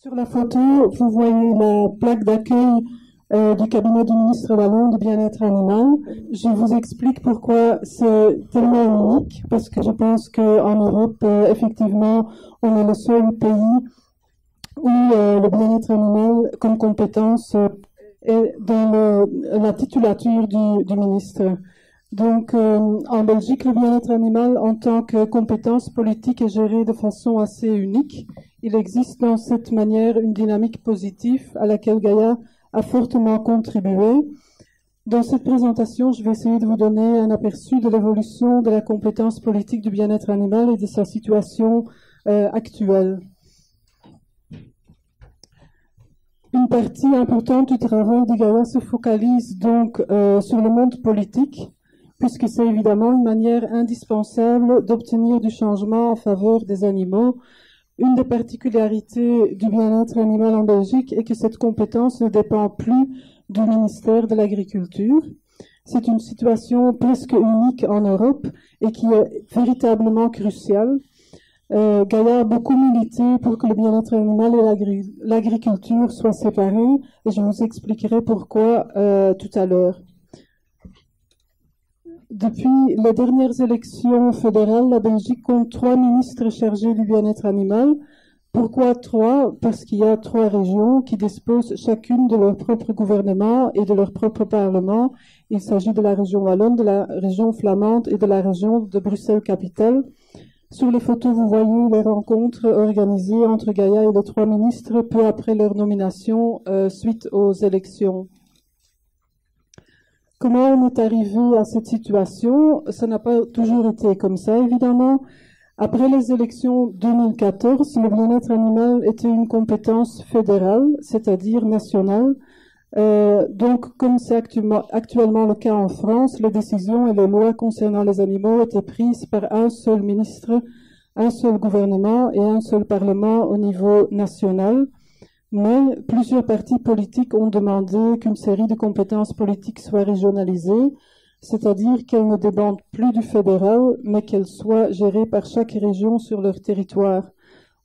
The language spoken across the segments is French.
Sur la photo, vous voyez la plaque d'accueil du cabinet du ministre wallon du bien-être animal. Je vous explique pourquoi c'est tellement unique, parce que je pense qu'en Europe, effectivement, on est le seul pays où le bien-être animal comme compétence est dans la titulature du ministre. Donc, en Belgique, le bien-être animal en tant que compétence politique est géré de façon assez unique. Il existe dans cette manière une dynamique positive à laquelle Gaïa a fortement contribué. Dans cette présentation, je vais essayer de vous donner un aperçu de l'évolution de la compétence politique du bien-être animal et de sa situation actuelle. Une partie importante du travail de Gaïa se focalise donc sur le monde politique, puisque c'est évidemment une manière indispensable d'obtenir du changement en faveur des animaux. Une des particularités du bien-être animal en Belgique est que cette compétence ne dépend plus du ministère de l'Agriculture. C'est une situation presque unique en Europe et qui est véritablement cruciale. Gaïa a beaucoup milité pour que le bien-être animal et l'agriculture soient séparés, et je vous expliquerai pourquoi tout à l'heure. Depuis les dernières élections fédérales, la Belgique compte 3 ministres chargés du bien-être animal. Pourquoi 3? Parce qu'il y a 3 régions qui disposent chacune de leur propre gouvernement et de leur propre parlement. Il s'agit de la région wallonne, de la région flamande et de la région de Bruxelles-Capitale. Sur les photos, vous voyez les rencontres organisées entre Gaïa et les 3 ministres peu après leur nomination suite aux élections. Comment on est arrivé à cette situation? Ça n'a pas toujours été comme ça, évidemment. Après les élections 2014, le bien-être animal était une compétence fédérale, c'est-à-dire nationale. Donc, comme c'est actuellement le cas en France, les décisions et les lois concernant les animaux étaient prises par un seul ministre, un seul gouvernement et un seul parlement au niveau national. Mais plusieurs partis politiques ont demandé qu'une série de compétences politiques soient régionalisées, c'est-à-dire qu'elles ne dépendent plus du fédéral, mais qu'elles soient gérées par chaque région sur leur territoire.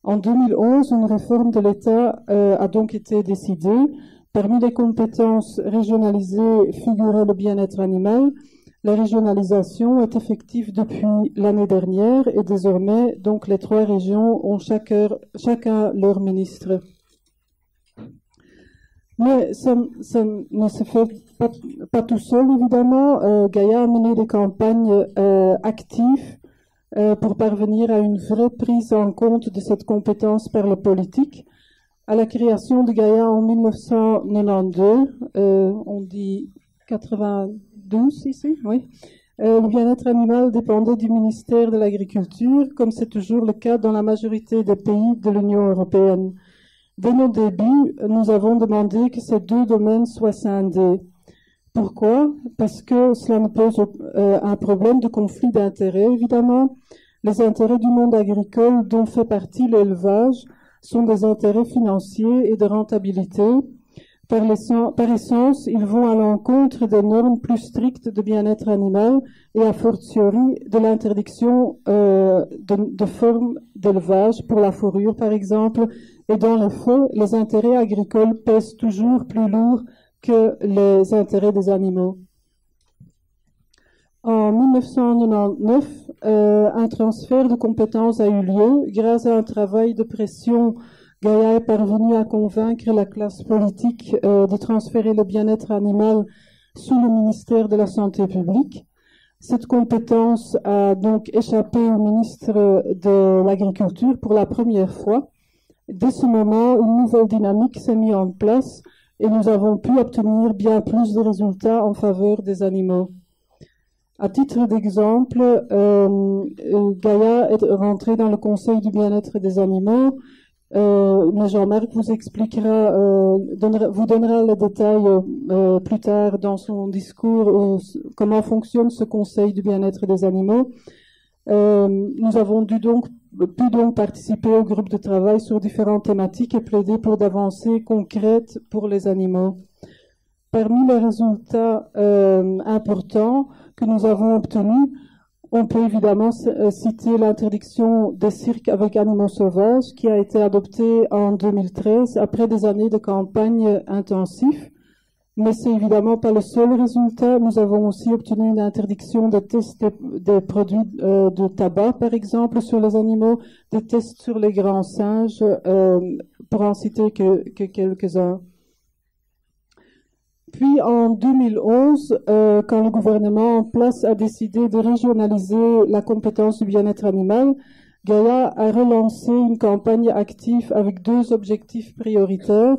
En 2011, une réforme de l'État a donc été décidée. Parmi les compétences régionalisées figurait le bien-être animal. La régionalisation est effective depuis l'année dernière et désormais, donc, les 3 régions ont chacun leur ministre. Mais ça ne se fait pas tout seul, évidemment. Gaïa a mené des campagnes actives pour parvenir à une vraie prise en compte de cette compétence par le politique. À la création de Gaïa en 1992, on dit 92 ici, oui. Le bien-être animal dépendait du ministère de l'Agriculture, comme c'est toujours le cas dans la majorité des pays de l'Union européenne. Dès nos débuts, nous avons demandé que ces 2 domaines soient scindés. Pourquoi? Parce que cela nous pose un problème de conflit d'intérêts, évidemment. Les intérêts du monde agricole, dont fait partie l'élevage, sont des intérêts financiers et de rentabilité. Par essence, ils vont à l'encontre des normes plus strictes de bien-être animal et a fortiori de l'interdiction de formes d'élevage pour la fourrure, par exemple. Et dans le fond, les intérêts agricoles pèsent toujours plus lourd que les intérêts des animaux. En 1999, un transfert de compétences a eu lieu. Grâce à un travail de pression, Gaïa est parvenue à convaincre la classe politique de transférer le bien-être animal sous le ministère de la Santé publique. Cette compétence a donc échappé au ministre de l'Agriculture pour la première fois. Dès ce moment, une nouvelle dynamique s'est mise en place et nous avons pu obtenir bien plus de résultats en faveur des animaux. À titre d'exemple, Gaïa est rentrée dans le Conseil du bien-être des animaux, mais Jean-Marc vous expliquera, vous donnera les détails plus tard dans son discours comment fonctionne ce Conseil du bien-être des animaux. Nous avons pu donc participer au groupe de travail sur différentes thématiques et plaider pour d'avancées concrètes pour les animaux. Parmi les résultats importants que nous avons obtenus, On peut évidemment citer l'interdiction des cirques avec animaux sauvages qui a été adoptée en 2013 après des années de campagne intensive. Mais c'est évidemment pas le seul résultat. Nous avons aussi obtenu une interdiction de tests des produits de tabac, par exemple, sur les animaux, des tests sur les grands singes, pour en citer que quelques-uns. Puis en 2011, quand le gouvernement en place a décidé de régionaliser la compétence du bien-être animal, Gaïa a relancé une campagne active avec deux objectifs prioritaires.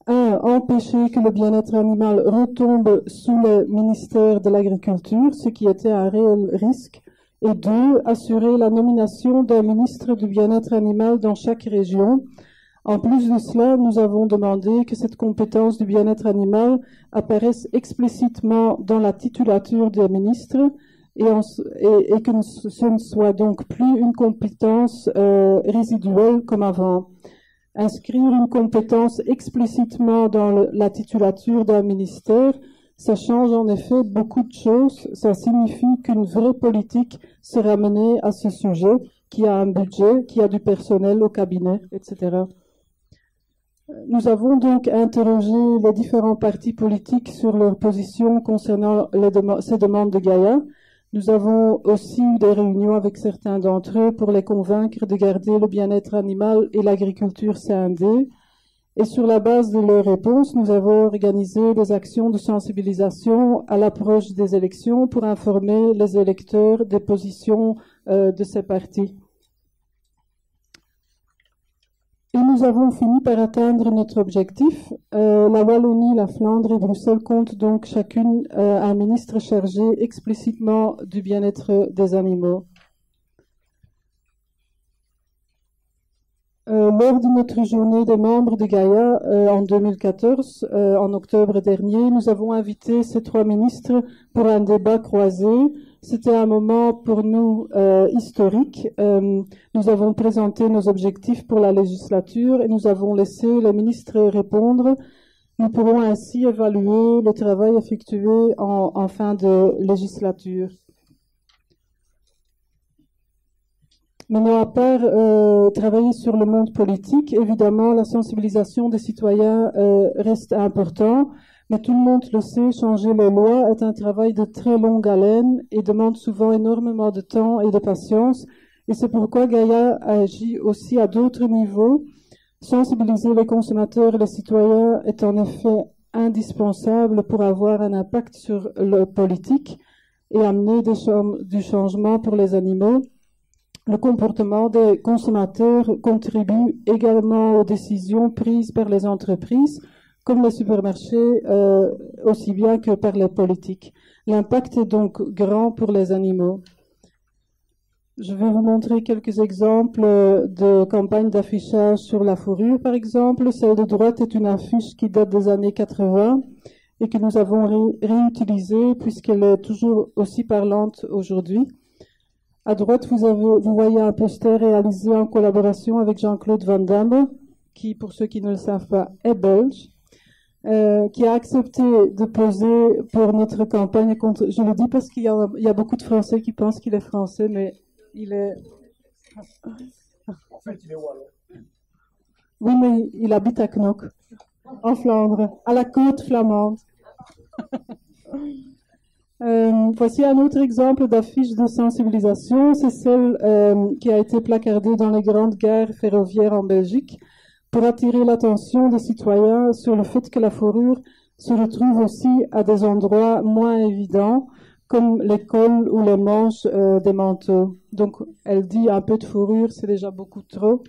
Un, empêcher que le bien-être animal retombe sous le ministère de l'Agriculture, ce qui était un réel risque. Et deux, assurer la nomination d'un ministre du bien-être animal dans chaque région. En plus de cela, nous avons demandé que cette compétence du bien-être animal apparaisse explicitement dans la titulature des ministres et que ce ne soit donc plus une compétence résiduelle comme avant. Inscrire une compétence explicitement dans la titulature d'un ministère, ça change en effet beaucoup de choses. Ça signifie qu'une vraie politique sera menée à ce sujet, qui a un budget, qui a du personnel au cabinet, etc. Nous avons donc interrogé les différents partis politiques sur leur position concernant ces demandes de Gaïa. Nous avons aussi eu des réunions avec certains d'entre eux pour les convaincre de garder le bien-être animal et l'agriculture scindés. Et sur la base de leurs réponses, nous avons organisé des actions de sensibilisation à l'approche des élections pour informer les électeurs des positions de ces partis. Et nous avons fini par atteindre notre objectif. La Wallonie, la Flandre et Bruxelles comptent donc chacune un ministre chargé explicitement du bien-être des animaux. Lors de notre journée des membres de Gaïa en 2014, en octobre dernier, nous avons invité ces trois ministres pour un débat croisé. C'était un moment pour nous historique. Nous avons présenté nos objectifs pour la législature et nous avons laissé les ministres répondre. Nous pourrons ainsi évaluer le travail effectué en fin de législature. Maintenant, à part travailler sur le monde politique, évidemment, la sensibilisation des citoyens reste important, mais tout le monde le sait, changer les lois est un travail de très longue haleine et demande souvent énormément de temps et de patience. Et c'est pourquoi Gaïa agit aussi à d'autres niveaux. Sensibiliser les consommateurs et les citoyens est en effet indispensable pour avoir un impact sur le politique et amener du changement pour les animaux. Le comportement des consommateurs contribue également aux décisions prises par les entreprises, comme les supermarchés, aussi bien que par les politiques. L'impact est donc grand pour les animaux. Je vais vous montrer quelques exemples de campagnes d'affichage sur la fourrure, par exemple. Celle de droite est une affiche qui date des années 80 et que nous avons réutilisée puisqu'elle est toujours aussi parlante aujourd'hui. À droite, vous voyez un poster réalisé en collaboration avec Jean-Claude Van Damme, qui, pour ceux qui ne le savent pas, est belge, qui a accepté de poser pour notre campagne contre... Je le dis parce qu'il y a beaucoup de Français qui pensent qu'il est français, mais il est... En fait, il est wallon. Oui, mais il habite à Knock, en Flandre, à la côte flamande. Voici un autre exemple d'affiche de sensibilisation, c'est celle qui a été placardée dans les grandes gares ferroviaires en Belgique pour attirer l'attention des citoyens sur le fait que la fourrure se retrouve aussi à des endroits moins évidents, comme les cols ou les manches des manteaux. Donc elle dit un peu de fourrure, c'est déjà beaucoup trop.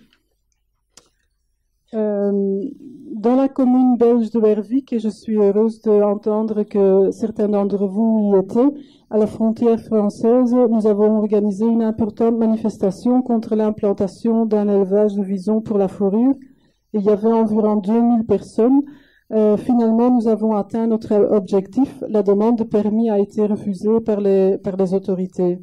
Dans la commune belge de Wervik, et je suis heureuse d'entendre que certains d'entre vous y étaient, à la frontière française, nous avons organisé une importante manifestation contre l'implantation d'un élevage de visons pour la fourrure. Il y avait environ 2000 personnes. Finalement, nous avons atteint notre objectif. La demande de permis a été refusée par les autorités.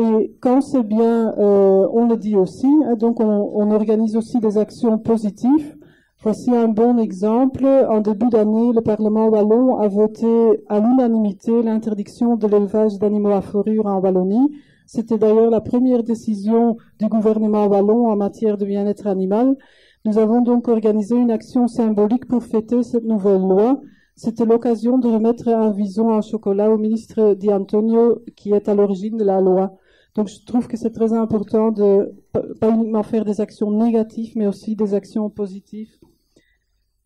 Et quand c'est bien, on le dit aussi, hein, donc on organise aussi des actions positives. Voici un bon exemple. En début d'année, le Parlement wallon a voté à l'unanimité l'interdiction de l'élevage d'animaux à fourrure en Wallonie. C'était d'ailleurs la première décision du gouvernement wallon en matière de bien-être animal. Nous avons donc organisé une action symbolique pour fêter cette nouvelle loi. C'était l'occasion de remettre un vison en chocolat au ministre Di Antonio, qui est à l'origine de la loi. Donc je trouve que c'est très important de pas uniquement faire des actions négatives, mais aussi des actions positives.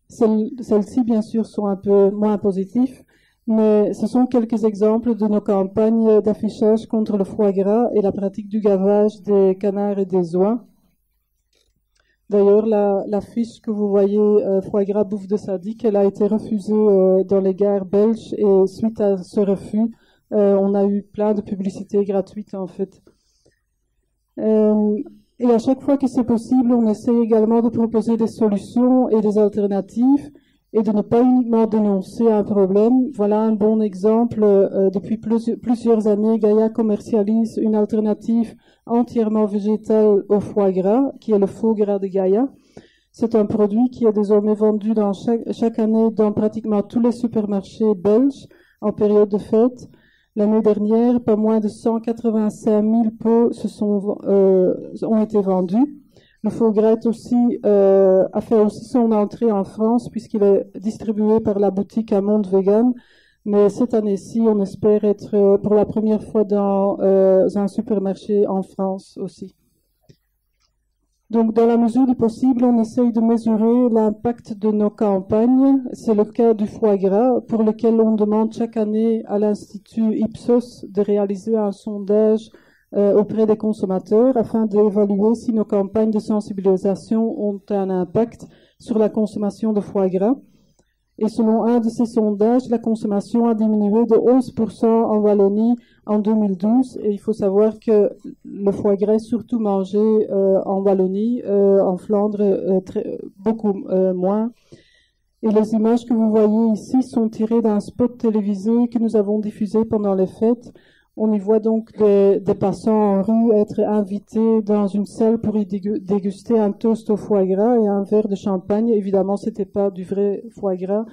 Celles-ci, bien sûr, sont un peu moins positives, mais ce sont quelques exemples de nos campagnes d'affichage contre le foie gras et la pratique du gavage des canards et des oies. D'ailleurs, la fiche que vous voyez, foie gras bouffe de sadique, elle a été refusée dans les gares belges et suite à ce refus, on a eu plein de publicités gratuites en fait. Et à chaque fois que c'est possible, on essaie également de proposer des solutions et des alternatives et de ne pas uniquement dénoncer un problème. Voilà un bon exemple. Depuis plusieurs années, Gaïa commercialise une alternative entièrement végétale au foie gras, qui est le faux gras de Gaïa. C'est un produit qui est désormais vendu chaque année dans pratiquement tous les supermarchés belges en période de fête. L'année dernière, pas moins de 185 000 pots ont été vendus. Le faux gras a fait aussi son entrée en France puisqu'il est distribué par la boutique Un Monde Vegan. Mais cette année-ci, on espère être pour la première fois dans un supermarché en France aussi. Donc, dans la mesure du possible, on essaye de mesurer l'impact de nos campagnes. C'est le cas du foie gras, pour lequel on demande chaque année à l'Institut Ipsos de réaliser un sondage auprès des consommateurs afin d'évaluer si nos campagnes de sensibilisation ont un impact sur la consommation de foie gras. Et selon un de ces sondages, la consommation a diminué de 11% en Wallonie en 2012. Et il faut savoir que le foie gras est surtout mangé en Wallonie, en Flandre, beaucoup moins. Et les images que vous voyez ici sont tirées d'un spot télévisé que nous avons diffusé pendant les fêtes. On y voit donc des passants en rue être invités dans une salle pour y déguster un toast au foie gras et un verre de champagne. Évidemment, c'était pas du vrai foie gras,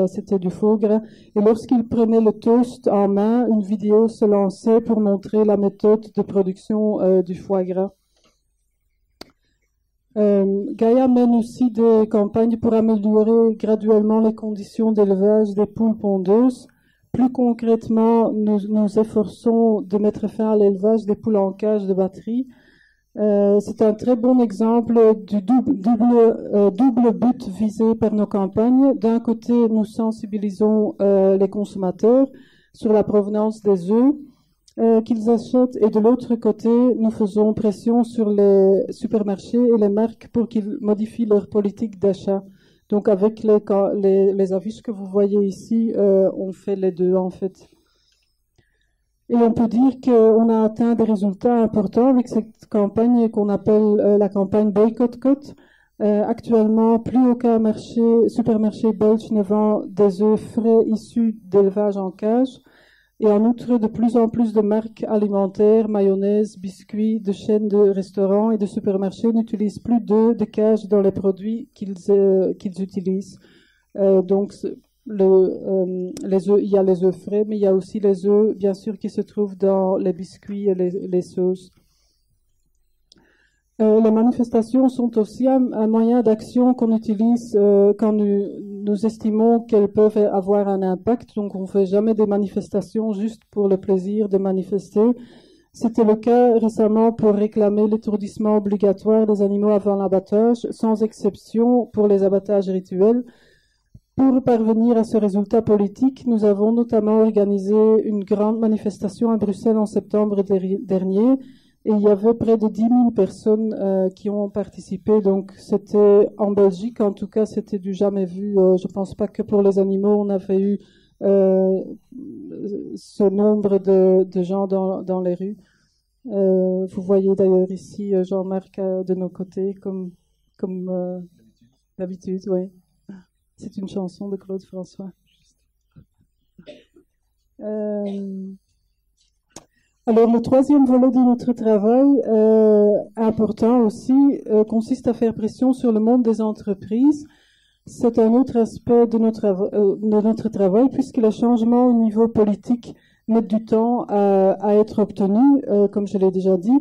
c'était du faux gras. Et lorsqu'ils prenaient le toast en main, une vidéo se lançait pour montrer la méthode de production du foie gras. Gaïa mène aussi des campagnes pour améliorer graduellement les conditions d'élevage des poules pondeuses. Plus concrètement, nous nous efforçons de mettre fin à l'élevage des poules en cage de batterie. C'est un très bon exemple du double but visé par nos campagnes. D'un côté, nous sensibilisons les consommateurs sur la provenance des œufs qu'ils achètent, et de l'autre côté, nous faisons pression sur les supermarchés et les marques pour qu'ils modifient leur politique d'achat. Donc avec les affiches que vous voyez ici, on fait les deux en fait. Et on peut dire qu'on a atteint des résultats importants avec cette campagne qu'on appelle la campagne Boycott Cut. Actuellement, plus aucun supermarché belge ne vend des œufs frais issus d'élevage en cage. Et en outre, de plus en plus de marques alimentaires, mayonnaise, biscuits, de chaînes de restaurants et de supermarchés n'utilisent plus d'œufs de cage dans les produits qu'ils utilisent. Donc, les œufs, il y a les œufs frais, mais il y a aussi les œufs, bien sûr, qui se trouvent dans les biscuits et les sauces. Les manifestations sont aussi un moyen d'action qu'on utilise quand nous estimons qu'elles peuvent avoir un impact. Donc, on ne fait jamais des manifestations juste pour le plaisir de manifester. C'était le cas récemment pour réclamer l'étourdissement obligatoire des animaux avant l'abattage, sans exception pour les abattages rituels. Pour parvenir à ce résultat politique, nous avons notamment organisé une grande manifestation à Bruxelles en septembre dernier. Et il y avait près de 10 000 personnes qui ont participé. Donc, c'était en Belgique, en tout cas, c'était du jamais vu. Je pense pas que pour les animaux, on avait eu ce nombre de gens dans les rues. Vous voyez d'ailleurs ici Jean-Marc de nos côtés, comme d'habitude, oui. C'est une chanson de Claude François. Alors, le troisième volet de notre travail, important aussi, consiste à faire pression sur le monde des entreprises. C'est un autre aspect de notre travail, puisque le changement au niveau politique met du temps à être obtenu, comme je l'ai déjà dit.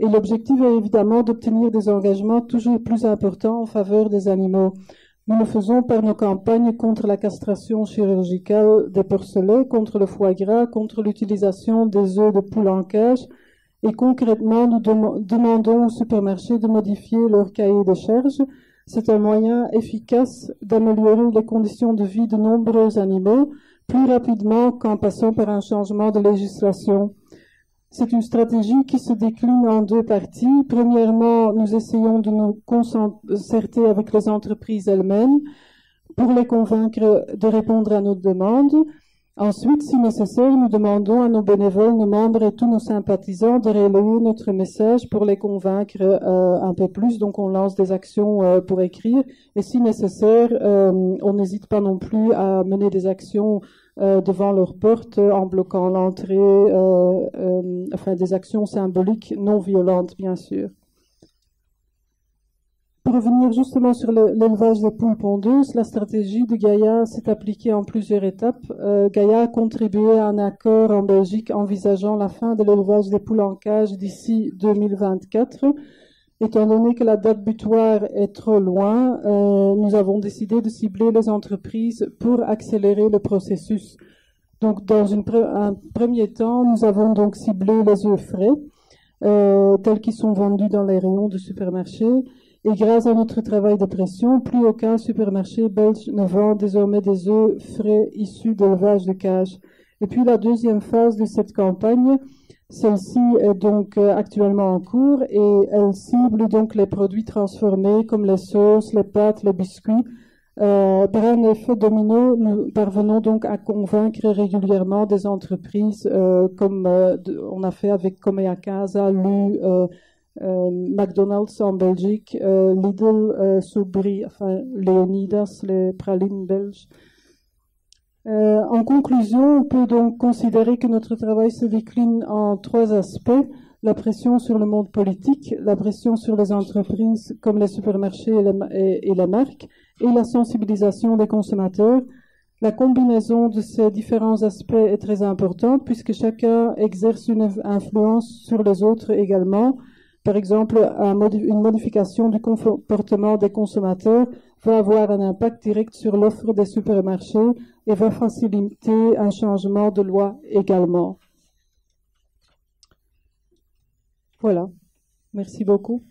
Et l'objectif est évidemment d'obtenir des engagements toujours plus importants en faveur des animaux. Nous le faisons par nos campagnes contre la castration chirurgicale des porcelets, contre le foie gras, contre l'utilisation des œufs de poule en cage. Et concrètement, nous demandons aux supermarchés de modifier leur cahier de charges. C'est un moyen efficace d'améliorer les conditions de vie de nombreux animaux plus rapidement qu'en passant par un changement de législation. C'est une stratégie qui se décline en deux parties. Premièrement, nous essayons de nous concerter avec les entreprises elles-mêmes pour les convaincre de répondre à nos demandes. Ensuite, si nécessaire, nous demandons à nos bénévoles, nos membres et tous nos sympathisants de relayer notre message pour les convaincre un peu plus. Donc, on lance des actions pour écrire. Et si nécessaire, on n'hésite pas non plus à mener des actions devant leur porte en bloquant l'entrée, enfin des actions symboliques non violentes, bien sûr. Pour revenir justement sur l'élevage des poules pondeuses, la stratégie de Gaïa s'est appliquée en plusieurs étapes. Gaïa a contribué à un accord en Belgique envisageant la fin de l'élevage des poules en cage d'ici 2024. Étant donné que la date butoir est trop loin, nous avons décidé de cibler les entreprises pour accélérer le processus. Donc, dans un premier temps, nous avons donc ciblé les œufs frais, tels qu'ils sont vendus dans les rayons de supermarchés. Et grâce à notre travail de pression, plus aucun supermarché belge ne vend désormais des œufs frais issus d'élevage de cage. Et puis la deuxième phase de cette campagne, celle-ci est donc actuellement en cours et elle cible donc les produits transformés comme les sauces, les pâtes, les biscuits. Par un effet domino, nous parvenons donc à convaincre régulièrement des entreprises comme on a fait avec Comea Casa, Lu, McDonald's en Belgique, Lidl, Soubry, enfin Leonidas, les pralines belges. En conclusion, on peut donc considérer que notre travail se décline en trois aspects. La pression sur le monde politique, la pression sur les entreprises comme les supermarchés et les marques, et la sensibilisation des consommateurs. La combinaison de ces différents aspects est très importante puisque chacun exerce une influence sur les autres également. Par exemple, une modification du comportement des consommateurs va avoir un impact direct sur l'offre des supermarchés et va faciliter un changement de loi également. Voilà. Merci beaucoup.